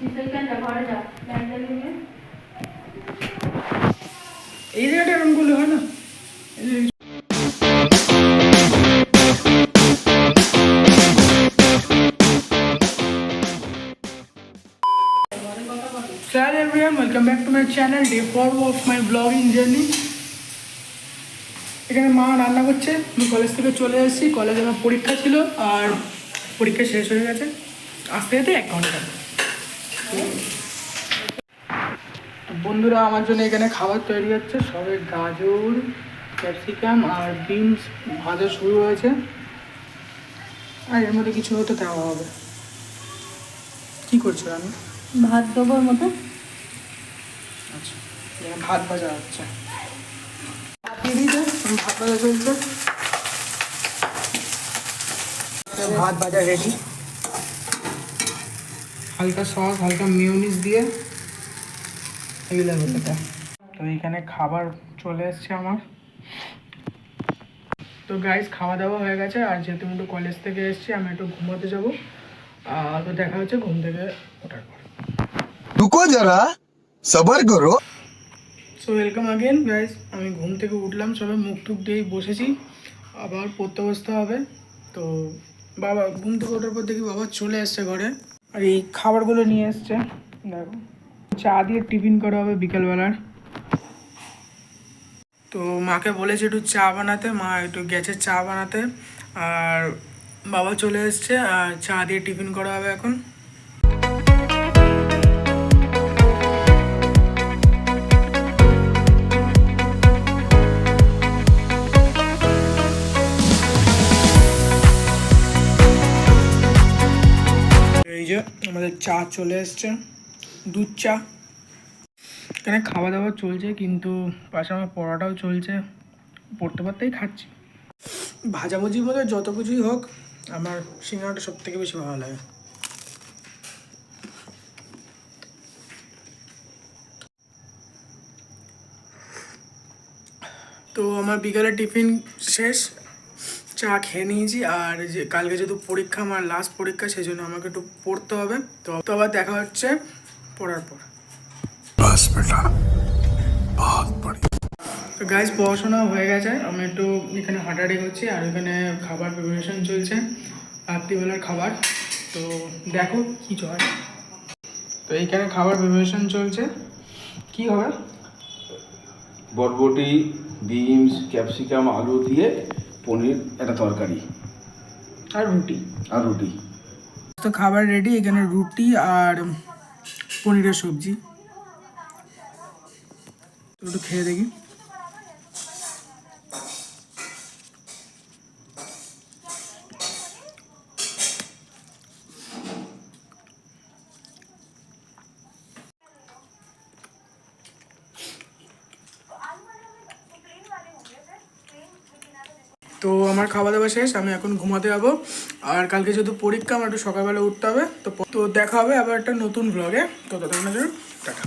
এই জায়গাটা এরকম করলে হয় না? Hello everyone, welcome back to my channel. Day 4 of my vlogging journey. এখানে মা রান্না করছে। আমি কলেজ থেকে চলে এসেছি। কলেজে আমার পরীক্ষা ছিল আর পরীক্ষা শেষ হয়ে গেছে। আসতে যেতে 1 ঘন্টা। বন্ধুরা আমার জন্য এখানে খাবার তৈরি হচ্ছে। সবে গাজর, ক্যাপসিকাম আর বিনস ভাজা শুরু হয়েছে। আর এর মধ্যে কিছু হয়তো দেওয়া হবে। কি করছো রান্না? ভাত দেবোর মতো। আচ্ছা, ভাত ভাজা হচ্ছে। ভাত ভাজা চলছে। ভাত ভাজা রেডি। হালকা সস, হালকা মিউনিস দিয়ে এগুলো এটা। তো এইখানে খাবার চলে এসছে আমার। তো গাইস খাওয়া দাওয়া হয়ে গেছে। আর যেহেতু আমি একটু কলেজ থেকে এসেছি, আমি একটু ঘুমাতে যাবো। তো দেখা হচ্ছে ঘুম থেকে ওঠার পর। রুকো যারা, সবার করো। So welcome again guys. আমি ঘুম থেকে উঠলাম, সবে মুখ টুক দিয়েই বসেছি। আবার পড়তে বসতে হবে। তো বাবা ঘুম থেকে ওঠার পর দেখি বাবা চলে এসছে ঘরে। আর এই খাবারগুলো নিয়ে এসছে। দেখো, চা দিয়ে টিফিন করা হবে বিকেলবেলার। তো মাকে বলেছে একটু চা বানাতে, মা একটু গেছে চা বানাতে। আর বাবা চলে এসছে আর চা দিয়ে টিফিন করা হবে এখন। এই যে আমাদের চা চলে এসছে, দুধ চা। এখানে খাওয়া দাওয়া চলছে, কিন্তু পাশে আমার পড়াটাও চলছে। পড়তে পড়তেই খাচ্ছি। ভাজাভুজির মধ্যে যত কিছুই হোক, আমার সিঙ্গাড়াটা সব থেকে বেশি ভালো লাগে। তো আমার বিকালে টিফিন শেষ, চা খেয়ে নিয়েছি। আর যে কালকে যেহেতু পরীক্ষা, আমার লাস্ট পরীক্ষা, সেই জন্য আমাকে একটু পড়তে হবে। তো আবার দেখা হচ্ছে পড়ার পর। তো গাইজ পড়াশোনা হয়ে গেছে। আমি একটু এখানে হাঁটাহাঁটি করছি আর এখানে খাবার প্রিপারেশন চলছে, রাত্রিবেলার খাবার। তো দেখো কী হয়। তো এইখানে খাবার প্রিপারেশন চলছে। কি হবে? বরবটি, বিনস, ক্যাপসিকাম, আলু দিয়ে পনির একটা তরকারি আর রুটি। তো খাবার রেডি। এখানে রুটি আর পনিরের সবজি। তো একটু খেয়ে দেখি। তো আমার খাওয়া দাওয়া শেষ, আমি এখন ঘুমাতে যাবো। আর কালকে যেহেতু পরীক্ষা, আমার একটু সকালবেলা উঠতে হবে। তো দেখা হবে আবার একটা নতুন ব্লগে। তো ততক্ষণের জন্য টাটা।